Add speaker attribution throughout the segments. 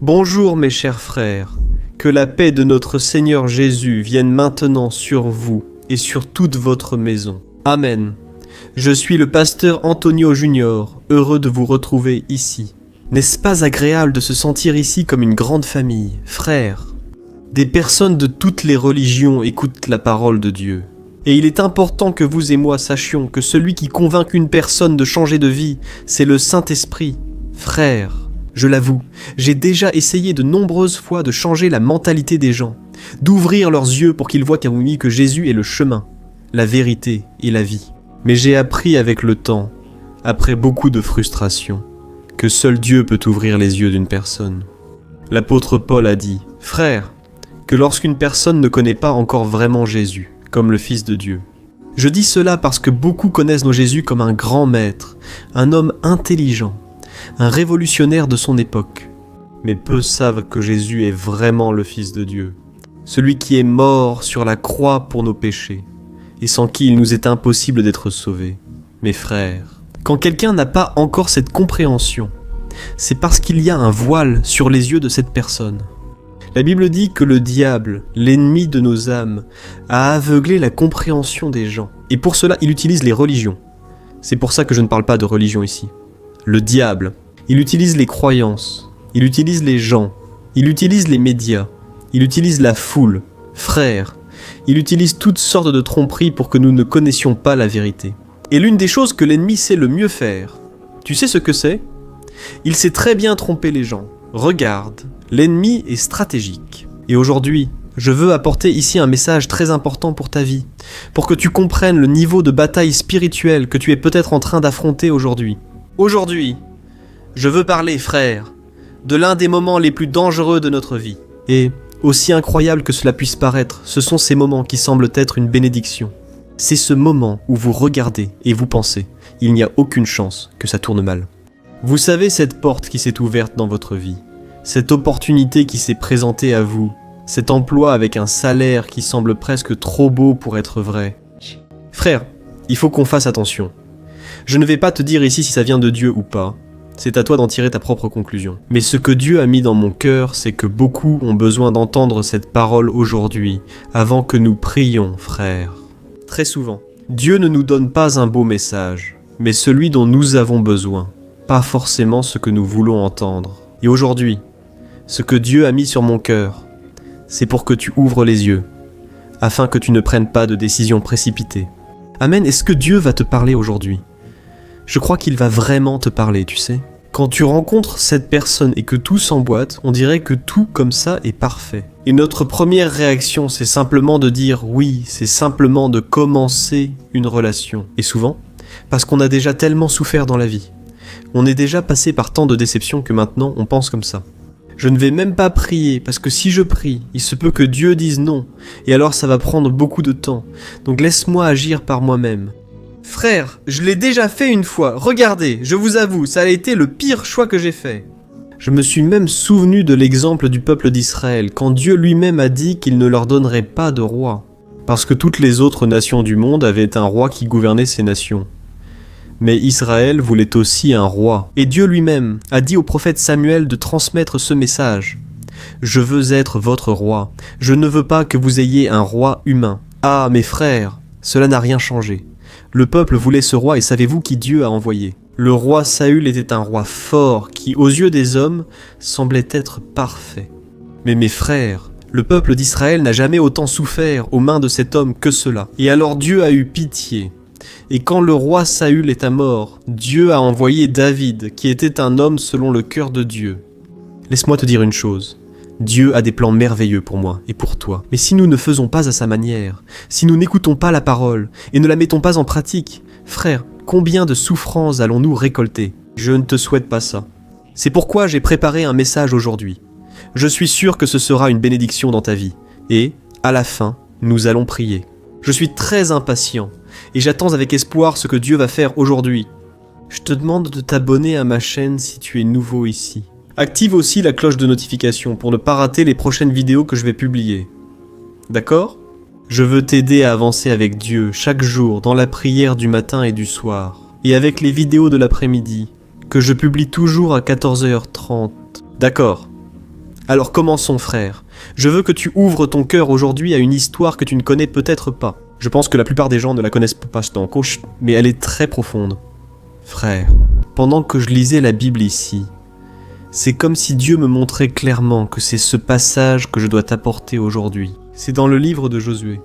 Speaker 1: Bonjour mes chers frères, que la paix de notre Seigneur Jésus vienne maintenant sur vous et sur toute votre maison. Amen. Je suis le pasteur Antonio Junior, heureux de vous retrouver ici. N'est-ce pas agréable de se sentir ici comme une grande famille, frères? Des personnes de toutes les religions écoutent la parole de Dieu. Et il est important que vous et moi sachions que celui qui convainc une personne de changer de vie, c'est le Saint-Esprit. Frères, je l'avoue, j'ai déjà essayé de nombreuses fois de changer la mentalité des gens, d'ouvrir leurs yeux pour qu'ils voient que Jésus est le chemin, la vérité et la vie. Mais j'ai appris avec le temps, après beaucoup de frustration, que seul Dieu peut ouvrir les yeux d'une personne. L'apôtre Paul a dit, « Frères, que lorsqu'une personne ne connaît pas encore vraiment Jésus, comme le Fils de Dieu. Je dis cela parce que beaucoup connaissent nos Jésus comme un grand maître, un homme intelligent, un révolutionnaire de son époque. Mais peu savent que Jésus est vraiment le Fils de Dieu, celui qui est mort sur la croix pour nos péchés, et sans qui il nous est impossible d'être sauvés. Mes frères, quand quelqu'un n'a pas encore cette compréhension, c'est parce qu'il y a un voile sur les yeux de cette personne. La Bible dit que le diable, l'ennemi de nos âmes, a aveuglé la compréhension des gens. Et pour cela, il utilise les religions. C'est pour ça que je ne parle pas de religion ici. Le diable, il utilise les croyances, il utilise les gens, il utilise les médias, il utilise la foule. Frères, il utilise toutes sortes de tromperies pour que nous ne connaissions pas la vérité. Et l'une des choses que l'ennemi sait le mieux faire, tu sais ce que c'est? Il sait très bien tromper les gens. Regarde, l'ennemi est stratégique. Et aujourd'hui, je veux apporter ici un message très important pour ta vie, pour que tu comprennes le niveau de bataille spirituelle que tu es peut-être en train d'affronter aujourd'hui. Aujourd'hui, je veux parler, frère, de l'un des moments les plus dangereux de notre vie. Et, aussi incroyable que cela puisse paraître, ce sont ces moments qui semblent être une bénédiction. C'est ce moment où vous regardez et vous pensez, il n'y a aucune chance que ça tourne mal. Vous savez cette porte qui s'est ouverte dans votre vie, cette opportunité qui s'est présentée à vous, cet emploi avec un salaire qui semble presque trop beau pour être vrai. Frère, il faut qu'on fasse attention. Je ne vais pas te dire ici si ça vient de Dieu ou pas, c'est à toi d'en tirer ta propre conclusion. Mais ce que Dieu a mis dans mon cœur, c'est que beaucoup ont besoin d'entendre cette parole aujourd'hui, avant que nous prions, frère. Très souvent, Dieu ne nous donne pas un beau message, mais celui dont nous avons besoin. Pas forcément ce que nous voulons entendre. Et aujourd'hui, ce que Dieu a mis sur mon cœur, c'est pour que tu ouvres les yeux, afin que tu ne prennes pas de décisions précipitées. Amen, est-ce que Dieu va te parler aujourd'hui? Je crois qu'il va vraiment te parler, tu sais. Quand tu rencontres cette personne et que tout s'emboîte, on dirait que tout comme ça est parfait. Et notre première réaction, c'est simplement de dire oui, c'est simplement de commencer une relation. Et souvent, parce qu'on a déjà tellement souffert dans la vie. On est déjà passé par tant de déceptions que maintenant on pense comme ça. Je ne vais même pas prier, parce que si je prie, il se peut que Dieu dise non, et alors ça va prendre beaucoup de temps. Donc laisse-moi agir par moi-même. Frère, je l'ai déjà fait une fois, regardez, je vous avoue, ça a été le pire choix que j'ai fait. Je me suis même souvenu de l'exemple du peuple d'Israël, quand Dieu lui-même a dit qu'il ne leur donnerait pas de roi, parce que toutes les autres nations du monde avaient un roi qui gouvernait ces nations. Mais Israël voulait aussi un roi. Et Dieu lui-même a dit au prophète Samuel de transmettre ce message. « Je veux être votre roi. Je ne veux pas que vous ayez un roi humain. » Ah, mes frères, cela n'a rien changé. Le peuple voulait ce roi et savez-vous qui Dieu a envoyé? Le roi Saül était un roi fort qui, aux yeux des hommes, semblait être parfait. Mais mes frères, le peuple d'Israël n'a jamais autant souffert aux mains de cet homme que cela. Et alors Dieu a eu pitié. Et quand le roi Saül est mort, Dieu a envoyé David, qui était un homme selon le cœur de Dieu. Laisse-moi te dire une chose. Dieu a des plans merveilleux pour moi et pour toi. Mais si nous ne faisons pas à sa manière, si nous n'écoutons pas la parole et ne la mettons pas en pratique, frère, combien de souffrances allons-nous récolter? Je ne te souhaite pas ça. C'est pourquoi j'ai préparé un message aujourd'hui. Je suis sûr que ce sera une bénédiction dans ta vie. Et, à la fin, nous allons prier. Je suis très impatient et j'attends avec espoir ce que Dieu va faire aujourd'hui. Je te demande de t'abonner à ma chaîne si tu es nouveau ici. Active aussi la cloche de notification pour ne pas rater les prochaines vidéos que je vais publier. D'accord? Je veux t'aider à avancer avec Dieu chaque jour dans la prière du matin et du soir, et avec les vidéos de l'après-midi, que je publie toujours à 14h30. D'accord? Alors commençons, frère. Je veux que tu ouvres ton cœur aujourd'hui à une histoire que tu ne connais peut-être pas. Je pense que la plupart des gens ne la connaissent pas, mais elle est très profonde. Frère, pendant que je lisais la Bible ici, c'est comme si Dieu me montrait clairement que c'est ce passage que je dois t'apporter aujourd'hui. C'est dans le livre de Josué.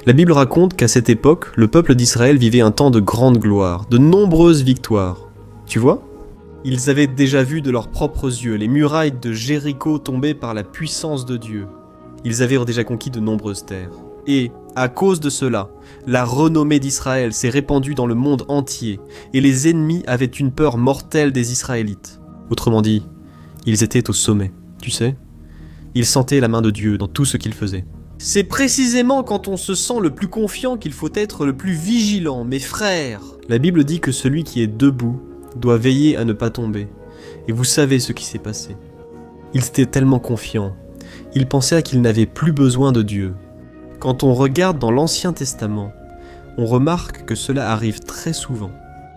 Speaker 1: La Bible raconte qu'à cette époque, le peuple d'Israël vivait un temps de grande gloire, de nombreuses victoires. Tu vois ? Ils avaient déjà vu de leurs propres yeux les murailles de Jéricho tomber par la puissance de Dieu. Ils avaient déjà conquis de nombreuses terres. Et, à cause de cela, la renommée d'Israël s'est répandue dans le monde entier, et les ennemis avaient une peur mortelle des Israélites. Autrement dit, ils étaient au sommet, tu sais ? Ils sentaient la main de Dieu dans tout ce qu'ils faisaient. C'est précisément quand on se sent le plus confiant qu'il faut être le plus vigilant, mes frères. La Bible dit que celui qui est debout doit veiller à ne pas tomber. Et vous savez ce qui s'est passé. Ils étaient tellement confiants. Ils pensaient qu'ils n'avaient plus besoin de Dieu. Quand on regarde dans l'Ancien Testament, on remarque que cela arrive très souvent.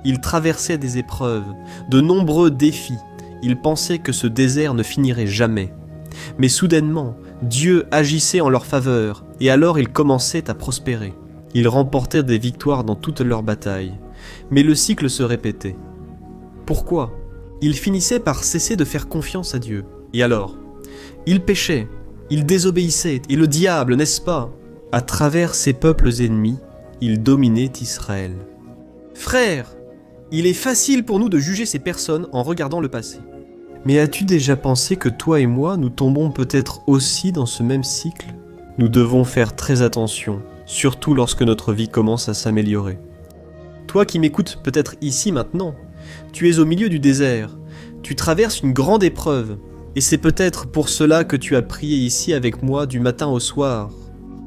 Speaker 1: Ils traversaient des épreuves, de nombreux défis. Ils pensaient que ce désert ne finirait jamais. Mais soudainement, Dieu agissait en leur faveur, et alors ils commençaient à prospérer. Ils remportaient des victoires dans toutes leurs batailles. Mais le cycle se répétait. Pourquoi ? Ils finissaient par cesser de faire confiance à Dieu. Et alors ? Ils péchaient, ils désobéissaient, et le diable, n'est-ce pas ? À travers ces peuples ennemis, il dominait Israël. Frère, il est facile pour nous de juger ces personnes en regardant le passé. Mais as-tu déjà pensé que toi et moi, nous tombons peut-être aussi dans ce même cycle ? Nous devons faire très attention, surtout lorsque notre vie commence à s'améliorer. Toi qui m'écoutes peut-être ici maintenant, tu es au milieu du désert, tu traverses une grande épreuve, et c'est peut-être pour cela que tu as prié ici avec moi du matin au soir.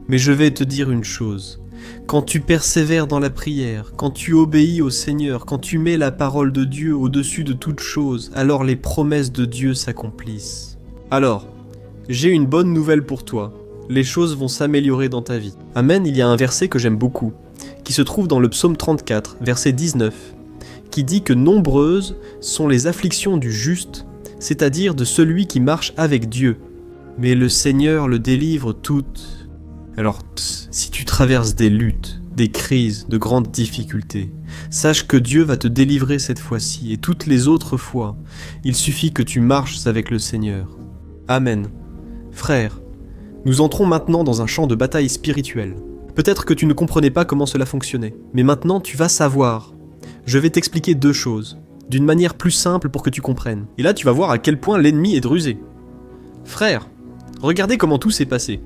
Speaker 1: Mais je vais te dire une chose, quand tu persévères dans la prière, quand tu obéis au Seigneur, quand tu mets la parole de Dieu au-dessus de toute chose, alors les promesses de Dieu s'accomplissent. Alors, j'ai une bonne nouvelle pour toi, les choses vont s'améliorer dans ta vie. Amen, il y a un verset que j'aime beaucoup, qui se trouve dans le psaume 34, verset 19, qui dit que nombreuses sont les afflictions du juste, c'est-à-dire de celui qui marche avec Dieu. Mais le Seigneur le délivre toutes. Alors, si tu traverses des luttes, des crises, de grandes difficultés, sache que Dieu va te délivrer cette fois-ci et toutes les autres fois. Il suffit que tu marches avec le Seigneur. Amen. Frère, nous entrons maintenant dans un champ de bataille spirituelle. Peut-être que tu ne comprenais pas comment cela fonctionnait, mais maintenant tu vas savoir. Je vais t'expliquer deux choses, d'une manière plus simple pour que tu comprennes. Et là, tu vas voir à quel point l'ennemi est rusé. Frère, regardez comment tout s'est passé.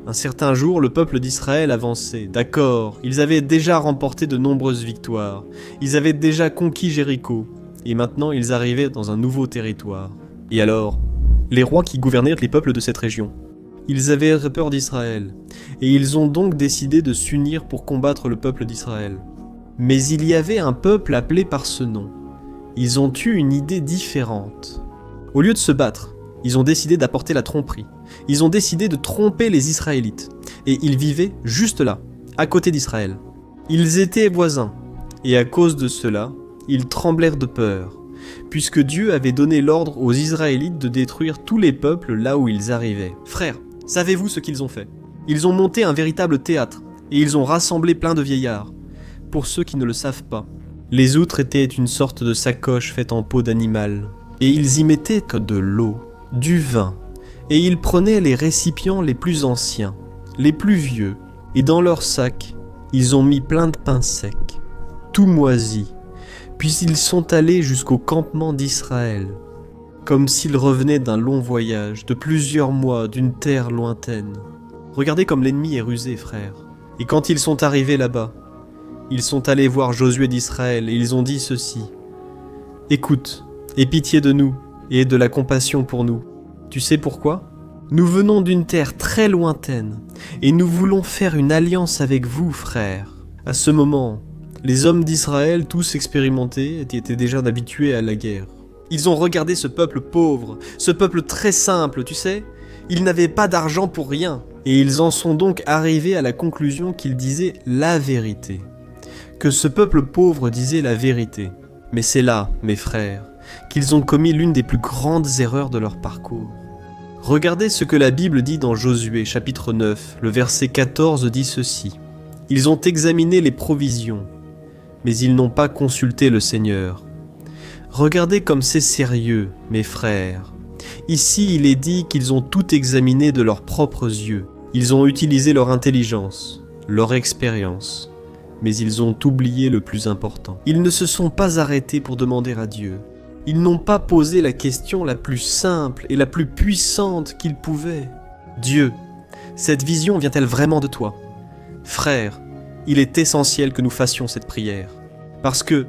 Speaker 1: Un certain jour, le peuple d'Israël avançait. D'accord, ils avaient déjà remporté de nombreuses victoires. Ils avaient déjà conquis Jéricho. Et maintenant, ils arrivaient dans un nouveau territoire. Et alors, les rois qui gouvernaient les peuples de cette région, ils avaient peur d'Israël. Et ils ont donc décidé de s'unir pour combattre le peuple d'Israël. Mais il y avait un peuple appelé par ce nom. Ils ont eu une idée différente. Au lieu de se battre, ils ont décidé d'apporter la tromperie. Ils ont décidé de tromper les Israélites. Et ils vivaient juste là, à côté d'Israël. Ils étaient voisins. Et à cause de cela, ils tremblèrent de peur, puisque Dieu avait donné l'ordre aux Israélites de détruire tous les peuples là où ils arrivaient. Frères, savez-vous ce qu'ils ont fait ? Ils ont monté un véritable théâtre, et ils ont rassemblé plein de vieillards. Pour ceux qui ne le savent pas, les outres étaient une sorte de sacoche faite en peau d'animal, et ils y mettaient de l'eau, du vin, et ils prenaient les récipients les plus anciens, les plus vieux, et dans leurs sacs, ils ont mis plein de pain sec, tout moisi, puis ils sont allés jusqu'au campement d'Israël, comme s'ils revenaient d'un long voyage, de plusieurs mois, d'une terre lointaine. Regardez comme l'ennemi est rusé, frère. Et quand ils sont arrivés là-bas, ils sont allés voir Josué d'Israël, et ils ont dit ceci. « Écoute, aie pitié de nous, et de la compassion pour nous. Tu sais pourquoi ? Nous venons d'une terre très lointaine, et nous voulons faire une alliance avec vous, frères. » À ce moment, les hommes d'Israël, tous expérimentés, étaient déjà habitués à la guerre. Ils ont regardé ce peuple pauvre, ce peuple très simple, tu sais. Ils n'avaient pas d'argent pour rien, et ils en sont donc arrivés à la conclusion qu'ils disaient la vérité. Que ce peuple pauvre disait la vérité. Mais c'est là, mes frères, qu'ils ont commis l'une des plus grandes erreurs de leur parcours. Regardez ce que la Bible dit dans Josué chapitre 9, le verset 14 dit ceci. « Ils ont examiné les provisions, mais ils n'ont pas consulté le Seigneur. » Regardez comme c'est sérieux, mes frères. Ici, il est dit qu'ils ont tout examiné de leurs propres yeux. Ils ont utilisé leur intelligence, leur expérience, mais ils ont oublié le plus important. Ils ne se sont pas arrêtés pour demander à Dieu. Ils n'ont pas posé la question la plus simple et la plus puissante qu'ils pouvaient. Dieu, cette vision vient-elle vraiment de toi ? Frères, il est essentiel que nous fassions cette prière. Parce que,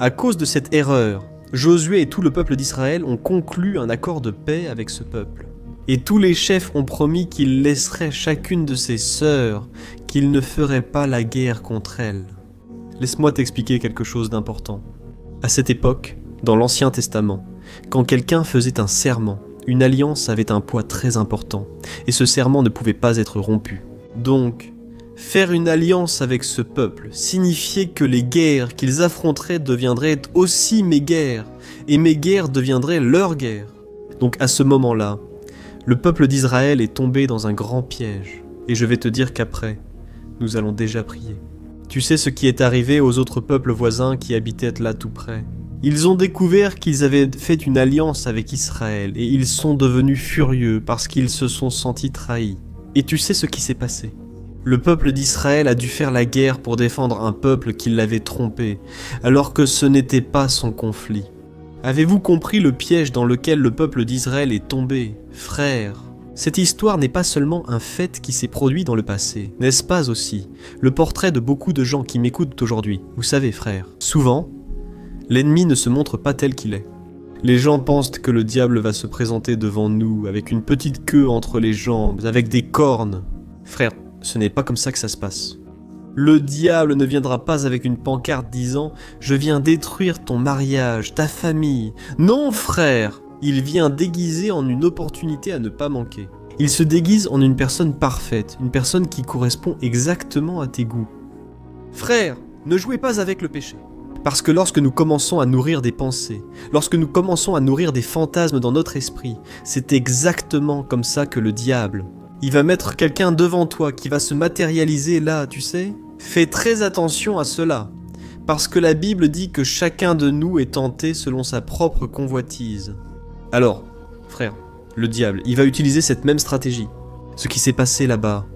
Speaker 1: à cause de cette erreur, Josué et tout le peuple d'Israël ont conclu un accord de paix avec ce peuple. Et tous les chefs ont promis qu'ils laisseraient chacune de ses sœurs, qu'ils ne feraient pas la guerre contre elles. Laisse-moi t'expliquer quelque chose d'important. À cette époque, dans l'Ancien Testament, quand quelqu'un faisait un serment, une alliance avait un poids très important, et ce serment ne pouvait pas être rompu. Donc, faire une alliance avec ce peuple signifiait que les guerres qu'ils affronteraient deviendraient aussi mes guerres, et mes guerres deviendraient leurs guerres. Donc à ce moment-là, le peuple d'Israël est tombé dans un grand piège, et je vais te dire qu'après, nous allons déjà prier. Tu sais ce qui est arrivé aux autres peuples voisins qui habitaient là tout près. Ils ont découvert qu'ils avaient fait une alliance avec Israël, et ils sont devenus furieux parce qu'ils se sont sentis trahis. Et tu sais ce qui s'est passé ? Le peuple d'Israël a dû faire la guerre pour défendre un peuple qui l'avait trompé, alors que ce n'était pas son conflit. Avez-vous compris le piège dans lequel le peuple d'Israël est tombé, frères ? Cette histoire n'est pas seulement un fait qui s'est produit dans le passé, n'est-ce pas aussi le portrait de beaucoup de gens qui m'écoutent aujourd'hui ? Vous savez, frères, souvent, l'ennemi ne se montre pas tel qu'il est. Les gens pensent que le diable va se présenter devant nous avec une petite queue entre les jambes, avec des cornes. Frères, ce n'est pas comme ça que ça se passe. Le diable ne viendra pas avec une pancarte disant « Je viens détruire ton mariage, ta famille ». Non, frère, il vient déguisé en une opportunité à ne pas manquer. Il se déguise en une personne parfaite, une personne qui correspond exactement à tes goûts. Frère, ne jouez pas avec le péché. Parce que lorsque nous commençons à nourrir des pensées, lorsque nous commençons à nourrir des fantasmes dans notre esprit, c'est exactement comme ça que le diable, il va mettre quelqu'un devant toi qui va se matérialiser là, tu sais ? Fais très attention à cela, parce que la Bible dit que chacun de nous est tenté selon sa propre convoitise. Alors, frère, le diable, il va utiliser cette même stratégie. Ce qui s'est passé là-bas,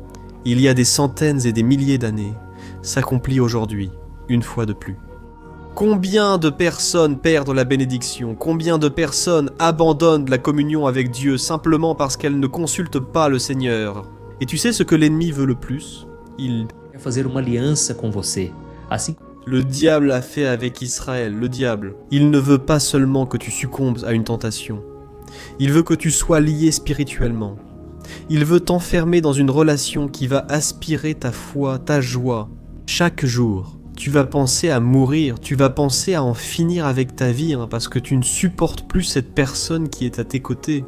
Speaker 1: il y a des centaines et des milliers d'années, s'accomplit aujourd'hui, une fois de plus. Combien de personnes perdent la bénédiction ? Combien de personnes abandonnent la communion avec Dieu simplement parce qu'elles ne consultent pas le Seigneur ? Et tu sais ce que l'ennemi veut le plus ?
Speaker 2: Fazer uma aliança com você. Assim,
Speaker 1: le diable a fait avec Israël, le diable. Il ne veut pas seulement que tu succombes à une tentation. Il veut que tu sois lié spirituellement. Il veut t'enfermer dans une relation qui va aspirer ta foi, ta joie. Chaque jour, tu vas penser à mourir, tu vas penser à en finir avec ta vie, parce que tu ne supportes plus cette personne qui est à tes côtés.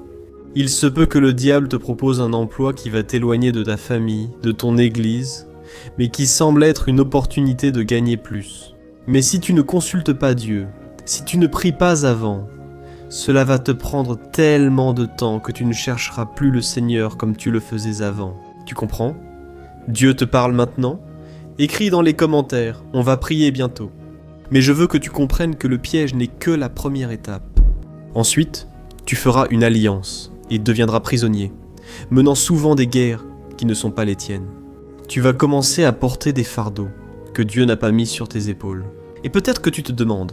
Speaker 1: Il se peut que le diable te propose un emploi qui va t'éloigner de ta famille, de ton église, mais qui semble être une opportunité de gagner plus. Mais si tu ne consultes pas Dieu, si tu ne pries pas avant, cela va te prendre tellement de temps que tu ne chercheras plus le Seigneur comme tu le faisais avant. Tu comprends ? Dieu te parle maintenant ? Écris dans les commentaires, on va prier bientôt. Mais je veux que tu comprennes que le piège n'est que la première étape. Ensuite, tu feras une alliance et deviendras prisonnier, menant souvent des guerres qui ne sont pas les tiennes. Tu vas commencer à porter des fardeaux que Dieu n'a pas mis sur tes épaules. Et peut-être que tu te demandes,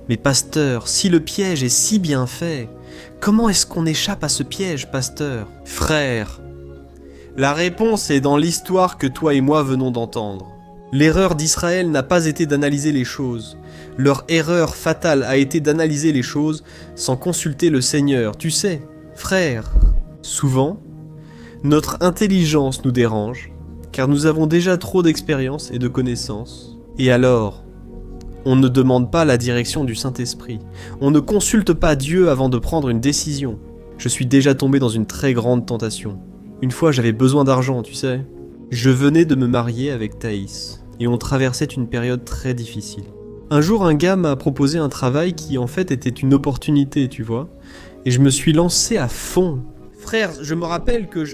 Speaker 1: mais pasteur, si le piège est si bien fait, comment est-ce qu'on échappe à ce piège, pasteur ? Frère, la réponse est dans l'histoire que toi et moi venons d'entendre. L'erreur d'Israël n'a pas été d'analyser les choses. Leur erreur fatale a été d'analyser les choses sans consulter le Seigneur. Tu sais, frère, souvent, notre intelligence nous dérange, car nous avons déjà trop d'expérience et de connaissances. Et alors, on ne demande pas la direction du Saint-Esprit. On ne consulte pas Dieu avant de prendre une décision. Je suis déjà tombé dans une très grande tentation. Une fois, j'avais besoin d'argent, tu sais. Je venais de me marier avec Thaïs, et on traversait une période très difficile. Un jour, un gars m'a proposé un travail qui en fait était une opportunité, tu vois. Et je me suis lancé à fond. frère, je me rappelle que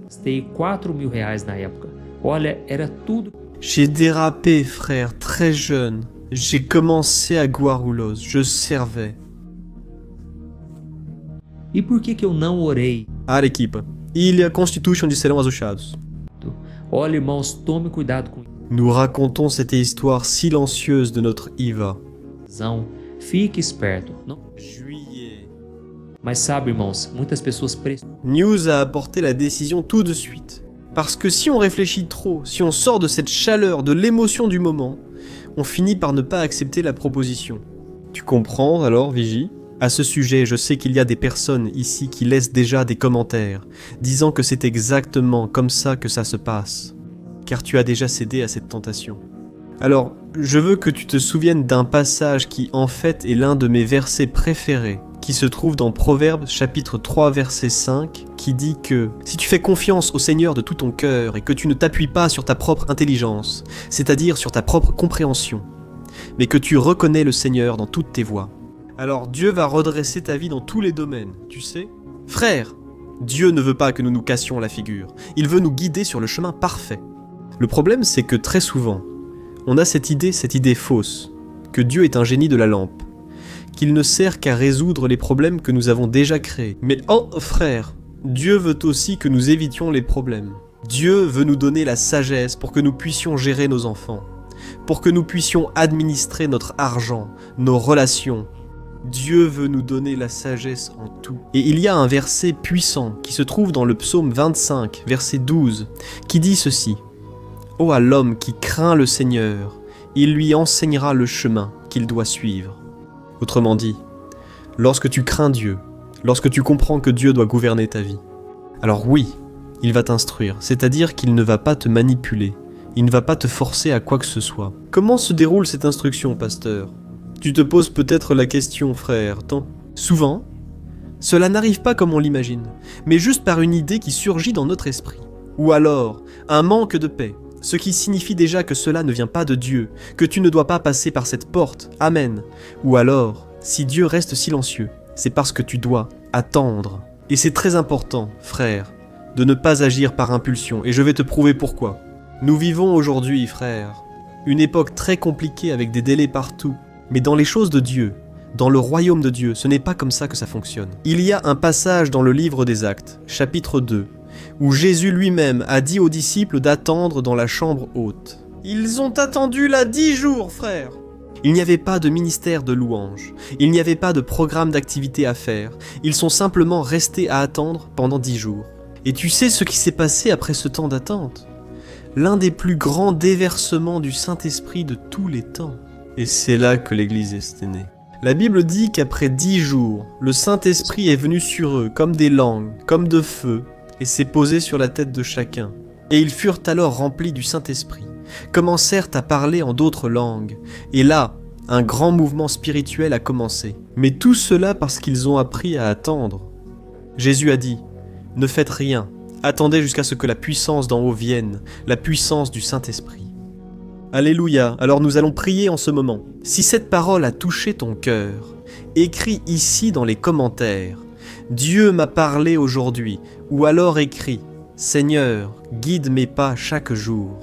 Speaker 2: Gastei R$ 4.000 na época. Olha, era tudo.
Speaker 1: j'ai dérapé, frère, très jeune. J'ai commencé à Guarulhos, je servais.
Speaker 2: E por que eu não orei?
Speaker 1: Arequipa, Ilha Constitution de Serão Azuchados.
Speaker 2: Olha, irmãos, tome cuidado com
Speaker 1: Nous racontons cette histoire silencieuse de notre Iva.
Speaker 2: visão. Fique esperto. Não.
Speaker 1: Juillet.
Speaker 2: Mas sabe, irmãos, muitas pessoas
Speaker 1: News a apporté la décision tout de suite. Parce que si on réfléchit trop, si on sort de cette chaleur, de l'émotion du moment, on finit par ne pas accepter la proposition. Tu comprends alors, Vigie ? À ce sujet, je sais qu'il y a des personnes ici qui laissent déjà des commentaires, disant que c'est exactement comme ça que ça se passe, car tu as déjà cédé à cette tentation. Alors, je veux que tu te souviennes d'un passage qui en fait est l'un de mes versets préférés, qui se trouve dans Proverbes chapitre 3 verset 5, qui dit que « Si tu fais confiance au Seigneur de tout ton cœur et que tu ne t'appuies pas sur ta propre intelligence, c'est-à-dire sur ta propre compréhension, mais que tu reconnais le Seigneur dans toutes tes voies, alors Dieu va redresser ta vie dans tous les domaines, tu sais ? Frère, Dieu ne veut pas que nous nous cassions la figure, il veut nous guider sur le chemin parfait. Le problème, c'est que très souvent, on a cette idée fausse, que Dieu est un génie de la lampe, qu'il ne sert qu'à résoudre les problèmes que nous avons déjà créés. Mais oh frère, Dieu veut aussi que nous évitions les problèmes. Dieu veut nous donner la sagesse pour que nous puissions gérer nos enfants, pour que nous puissions administrer notre argent, nos relations. Dieu veut nous donner la sagesse en tout. Et il y a un verset puissant qui se trouve dans le psaume 25, verset 12, qui dit ceci. « Ô à l'homme qui craint le Seigneur, il lui enseignera le chemin qu'il doit suivre. » Autrement dit, lorsque tu crains Dieu, lorsque tu comprends que Dieu doit gouverner ta vie, alors oui, il va t'instruire, c'est-à-dire qu'il ne va pas te manipuler, il ne va pas te forcer à quoi que ce soit. Comment se déroule cette instruction, pasteur ? Tu te poses peut-être la question, frère, tant souvent, cela n'arrive pas comme on l'imagine, mais juste par une idée qui surgit dans notre esprit. Ou alors, un manque de paix, ce qui signifie déjà que cela ne vient pas de Dieu, que tu ne dois pas passer par cette porte, amen. Ou alors, si Dieu reste silencieux, c'est parce que tu dois attendre. Et c'est très important, frère, de ne pas agir par impulsion, et je vais te prouver pourquoi. Nous vivons aujourd'hui, frère, une époque très compliquée avec des délais partout, mais dans les choses de Dieu, dans le royaume de Dieu, ce n'est pas comme ça que ça fonctionne. Il y a un passage dans le livre des Actes, chapitre 2, où Jésus lui-même a dit aux disciples d'attendre dans la chambre haute. Ils ont attendu là 10 jours, frère. Il n'y avait pas de ministère de louange, il n'y avait pas de programme d'activité à faire, ils sont simplement restés à attendre pendant 10 jours. Et tu sais ce qui s'est passé après ce temps d'attente ? L'un des plus grands déversements du Saint-Esprit de tous les temps. Et c'est là que l'Église est née. La Bible dit qu'après 10 jours, le Saint-Esprit est venu sur eux comme des langues, comme de feu, et s'est posé sur la tête de chacun. Et ils furent alors remplis du Saint-Esprit, commencèrent à parler en d'autres langues, et là, un grand mouvement spirituel a commencé. Mais tout cela parce qu'ils ont appris à attendre. Jésus a dit, « Ne faites rien, attendez jusqu'à ce que la puissance d'en haut vienne, la puissance du Saint-Esprit. » Alléluia, alors nous allons prier en ce moment. Si cette parole a touché ton cœur, écris ici dans les commentaires. Dieu m'a parlé aujourd'hui, ou alors écris, Seigneur, guide mes pas chaque jour.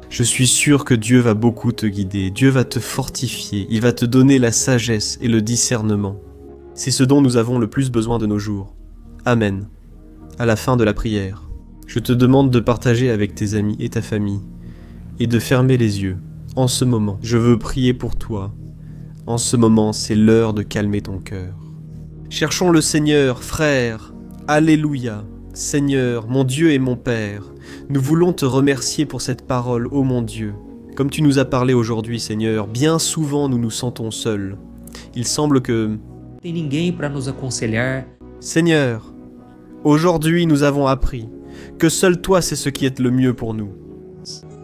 Speaker 1: Je suis sûr que Dieu va beaucoup te guider, Dieu va te fortifier, il va te donner la sagesse et le discernement. C'est ce dont nous avons le plus besoin de nos jours. Amen. À la fin de la prière, je te demande de partager avec tes amis et ta famille, et de fermer les yeux. En ce moment, je veux prier pour toi. En ce moment, c'est l'heure de calmer ton cœur. Cherchons le Seigneur, frère. Alléluia. Seigneur, mon Dieu et mon Père, nous voulons te remercier pour cette parole, ô mon Dieu. Comme tu nous as parlé aujourd'hui, Seigneur, bien souvent nous nous sentons seuls. Il semble que...
Speaker 2: tem ninguém para nos aconselhar.
Speaker 1: Seigneur, aujourd'hui nous avons appris que seul toi sais ce qui est le mieux pour nous.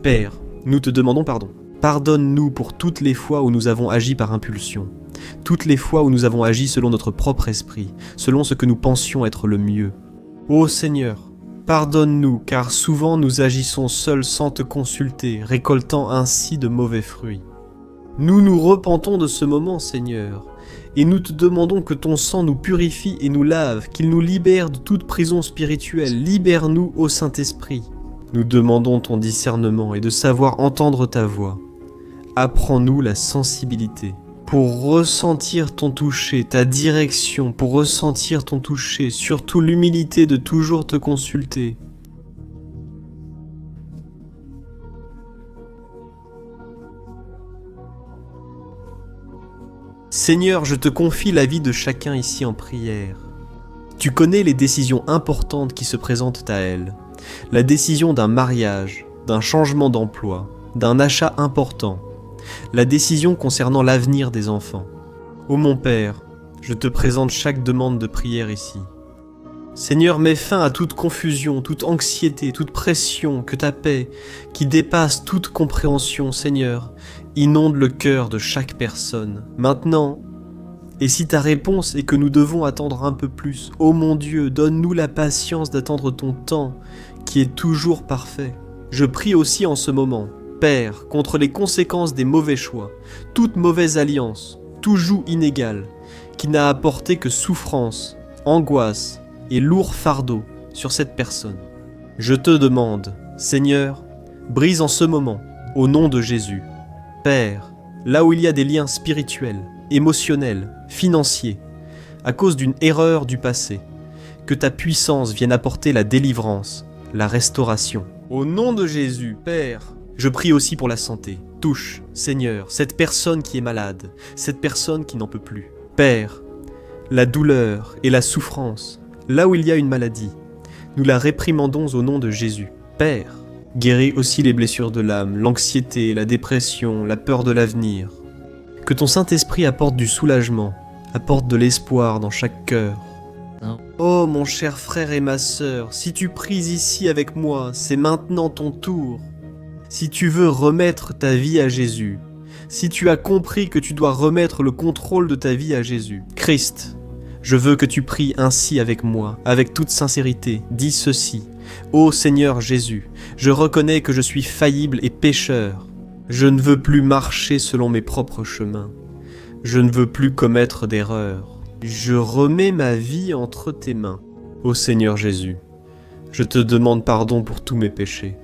Speaker 1: Père, nous te demandons pardon. Pardonne-nous pour toutes les fois où nous avons agi par impulsion, toutes les fois où nous avons agi selon notre propre esprit, selon ce que nous pensions être le mieux. Ô Seigneur, pardonne-nous, car souvent nous agissons seuls sans te consulter, récoltant ainsi de mauvais fruits. Nous nous repentons de ce moment, Seigneur, Et nous te demandons que ton sang nous purifie et nous lave, qu'il nous libère de toute prison spirituelle. Libère-nous, ô Saint-Esprit. Nous demandons ton discernement et de savoir entendre ta voix. Apprends-nous la sensibilité pour ressentir ton toucher, ta direction, pour ressentir ton toucher, surtout l'humilité de toujours te consulter. Seigneur, je te confie la vie de chacun ici en prière. Tu connais les décisions importantes qui se présentent à elle. La décision d'un mariage, d'un changement d'emploi, d'un achat important. La décision concernant l'avenir des enfants. Ô mon Père, je te présente chaque demande de prière ici. Seigneur, mets fin à toute confusion, toute anxiété, toute pression, que ta paix, qui dépasse toute compréhension, Seigneur, inonde le cœur de chaque personne. Maintenant, et si ta réponse est que nous devons attendre un peu plus, ô mon Dieu, donne-nous la patience d'attendre ton temps, qui est toujours parfait. Je prie aussi en ce moment, Père, contre les conséquences des mauvais choix, toute mauvaise alliance, tout joug inégal, qui n'a apporté que souffrance, angoisse et lourd fardeau sur cette personne. Je te demande, Seigneur, brise en ce moment, au nom de Jésus. Père, là où il y a des liens spirituels, émotionnels, financiers, à cause d'une erreur du passé, que ta puissance vienne apporter la délivrance, la restauration. Au nom de Jésus, Père, je prie aussi pour la santé. Touche, Seigneur, cette personne qui est malade, cette personne qui n'en peut plus. Père, la douleur et la souffrance, là où il y a une maladie, nous la réprimandons au nom de Jésus. Père, guéris aussi les blessures de l'âme, l'anxiété, la dépression, la peur de l'avenir. Que ton Saint-Esprit apporte du soulagement, apporte de l'espoir dans chaque cœur. Oh mon cher frère et ma sœur, si tu pries ici avec moi, c'est maintenant ton tour. Si tu veux remettre ta vie à Jésus, si tu as compris que tu dois remettre le contrôle de ta vie à Jésus, Christ, je veux que tu pries ainsi avec moi, avec toute sincérité. Dis ceci: Ô Seigneur Jésus, je reconnais que je suis faillible et pécheur. Je ne veux plus marcher selon mes propres chemins. Je ne veux plus commettre d'erreurs. Je remets ma vie entre tes mains. Ô Seigneur Jésus, je te demande pardon pour tous mes péchés.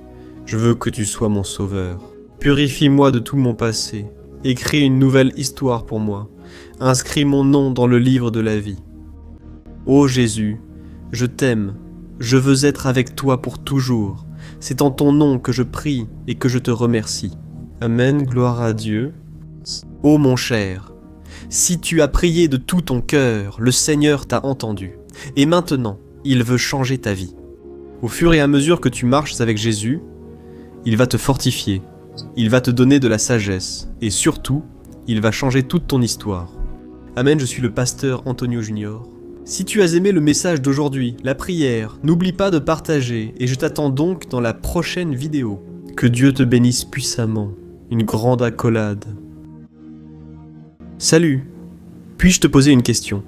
Speaker 1: Je veux que tu sois mon sauveur. Purifie-moi de tout mon passé. Écris une nouvelle histoire pour moi. Inscris mon nom dans le livre de la vie. Ô Jésus, je t'aime. Je veux être avec toi pour toujours. C'est en ton nom que je prie et que je te remercie. Amen, gloire à Dieu. Ô mon cher, si tu as prié de tout ton cœur, le Seigneur t'a entendu. Et maintenant, il veut changer ta vie. Au fur et à mesure que tu marches avec Jésus, il va te fortifier, il va te donner de la sagesse, et surtout, il va changer toute ton histoire. Amen, je suis le pasteur Antonio Junior. Si tu as aimé le message d'aujourd'hui, la prière, n'oublie pas de partager, et je t'attends donc dans la prochaine vidéo. Que Dieu te bénisse puissamment. Une grande accolade. Salut, puis-je te poser une question?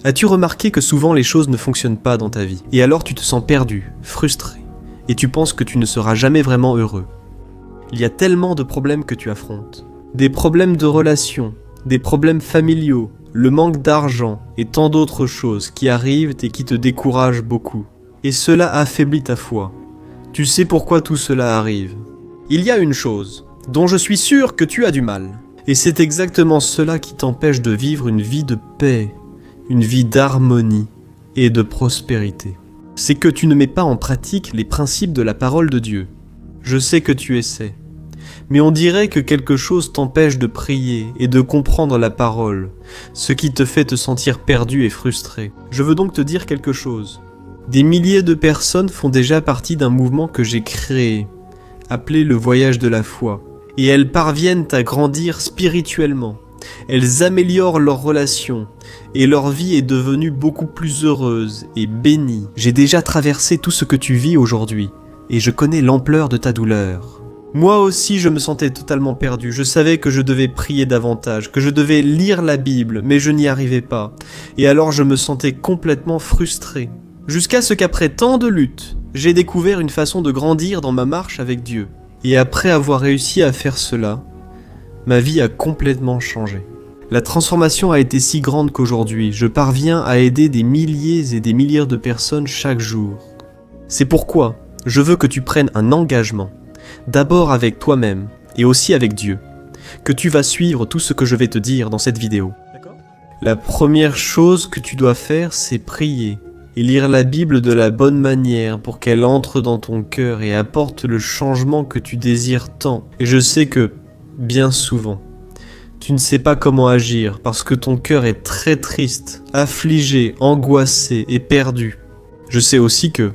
Speaker 1: As-tu remarqué que souvent les choses ne fonctionnent pas dans ta vie, et alors tu te sens perdu, frustré, et tu penses que tu ne seras jamais vraiment heureux? Il y a tellement de problèmes que tu affrontes. Des problèmes de relations, des problèmes familiaux, le manque d'argent et tant d'autres choses qui arrivent et qui te découragent beaucoup. Et cela affaiblit ta foi. Tu sais pourquoi tout cela arrive. Il y a une chose dont je suis sûr que tu as du mal. Et c'est exactement cela qui t'empêche de vivre une vie de paix, une vie d'harmonie et de prospérité. C'est que tu ne mets pas en pratique les principes de la parole de Dieu. Je sais que tu essaies. Mais on dirait que quelque chose t'empêche de prier et de comprendre la parole, ce qui te fait te sentir perdu et frustré. Je veux donc te dire quelque chose. Des milliers de personnes font déjà partie d'un mouvement que j'ai créé, appelé le voyage de la foi. Et elles parviennent à grandir spirituellement. Elles améliorent leurs relations et leur vie est devenue beaucoup plus heureuse et bénie. J'ai déjà traversé tout ce que tu vis aujourd'hui et je connais l'ampleur de ta douleur. Moi aussi je me sentais totalement perdu, je savais que je devais prier davantage, que je devais lire la Bible, mais je n'y arrivais pas. Et alors je me sentais complètement frustré. Jusqu'à ce qu'après tant de luttes, j'ai découvert une façon de grandir dans ma marche avec Dieu. Et après avoir réussi à faire cela, ma vie a complètement changé. La transformation a été si grande qu'aujourd'hui, je parviens à aider des milliers et des milliers de personnes chaque jour. C'est pourquoi je veux que tu prennes un engagement, d'abord avec toi-même et aussi avec Dieu, que tu vas suivre tout ce que je vais te dire dans cette vidéo. La première chose que tu dois faire, c'est prier et lire la Bible de la bonne manière pour qu'elle entre dans ton cœur et apporte le changement que tu désires tant. Et je sais que, bien souvent, tu ne sais pas comment agir parce que ton cœur est très triste, affligé, angoissé et perdu. Je sais aussi que,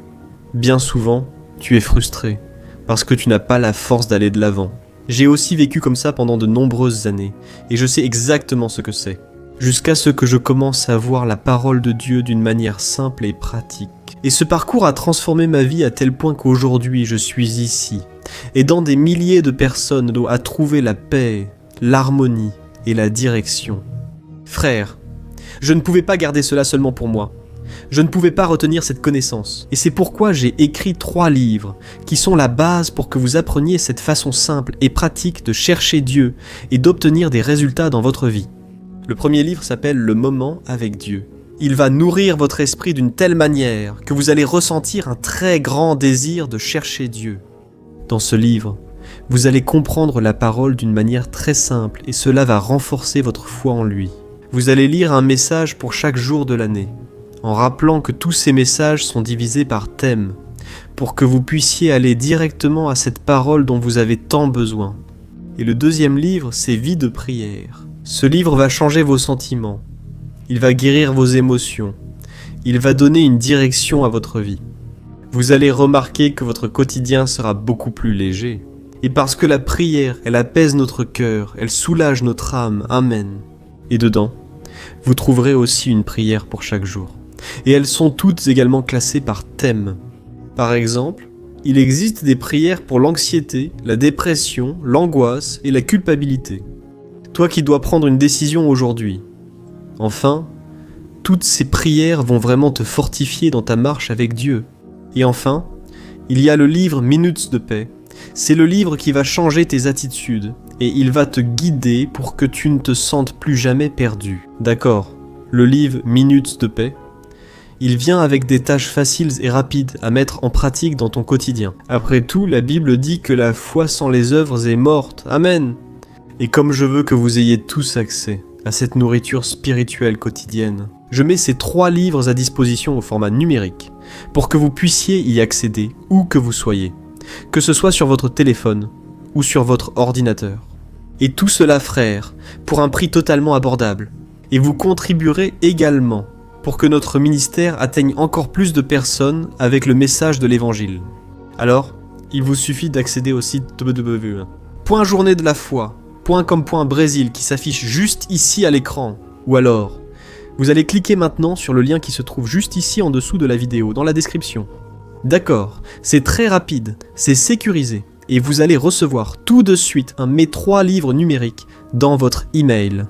Speaker 1: bien souvent, tu es frustré parce que tu n'as pas la force d'aller de l'avant. J'ai aussi vécu comme ça pendant de nombreuses années et je sais exactement ce que c'est. Jusqu'à ce que je commence à voir la parole de Dieu d'une manière simple et pratique. Et ce parcours a transformé ma vie à tel point qu'aujourd'hui je suis ici, aidant des milliers de personnes à trouver la paix, l'harmonie et la direction. Frère, je ne pouvais pas garder cela seulement pour moi. Je ne pouvais pas retenir cette connaissance. Et c'est pourquoi j'ai écrit 3 livres, qui sont la base pour que vous appreniez cette façon simple et pratique de chercher Dieu et d'obtenir des résultats dans votre vie. Le premier livre s'appelle « Le moment avec Dieu ». Il va nourrir votre esprit d'une telle manière que vous allez ressentir un très grand désir de chercher Dieu. Dans ce livre, vous allez comprendre la parole d'une manière très simple et cela va renforcer votre foi en lui. Vous allez lire un message pour chaque jour de l'année, en rappelant que tous ces messages sont divisés par thème, pour que vous puissiez aller directement à cette parole dont vous avez tant besoin. Et le deuxième livre, c'est « Vie de prière ». Ce livre va changer vos sentiments, il va guérir vos émotions, il va donner une direction à votre vie. Vous allez remarquer que votre quotidien sera beaucoup plus léger. Et parce que la prière, elle apaise notre cœur, elle soulage notre âme, amen. Et dedans, vous trouverez aussi une prière pour chaque jour. Et elles sont toutes également classées par thème. Par exemple, il existe des prières pour l'anxiété, la dépression, l'angoisse et la culpabilité. Toi qui dois prendre une décision aujourd'hui. Enfin, toutes ces prières vont vraiment te fortifier dans ta marche avec Dieu. Et enfin, il y a le livre Minutes de paix. C'est le livre qui va changer tes attitudes et il va te guider pour que tu ne te sentes plus jamais perdu. D'accord, le livre Minutes de paix, il vient avec des tâches faciles et rapides à mettre en pratique dans ton quotidien. Après tout, la Bible dit que la foi sans les œuvres est morte. Amen. Et comme je veux que vous ayez tous accès à cette nourriture spirituelle quotidienne, je mets ces 3 livres à disposition au format numérique pour que vous puissiez y accéder où que vous soyez, que ce soit sur votre téléphone ou sur votre ordinateur. Et tout cela, frère, pour un prix totalement abordable. Et vous contribuerez également pour que notre ministère atteigne encore plus de personnes avec le message de l'évangile. Alors, il vous suffit d'accéder au site www.journéedelafoi.com.brésil qui s'affiche juste ici à l'écran. Ou alors, vous allez cliquer maintenant sur le lien qui se trouve juste ici en dessous de la vidéo, dans la description. D'accord, c'est très rapide, c'est sécurisé, et vous allez recevoir tout de suite mes 3 livres numériques dans votre email,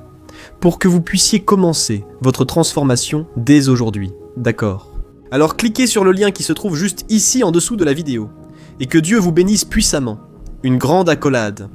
Speaker 1: pour que vous puissiez commencer votre transformation dès aujourd'hui. D'accord. Alors cliquez sur le lien qui se trouve juste ici en dessous de la vidéo, et que Dieu vous bénisse puissamment. Une grande accolade.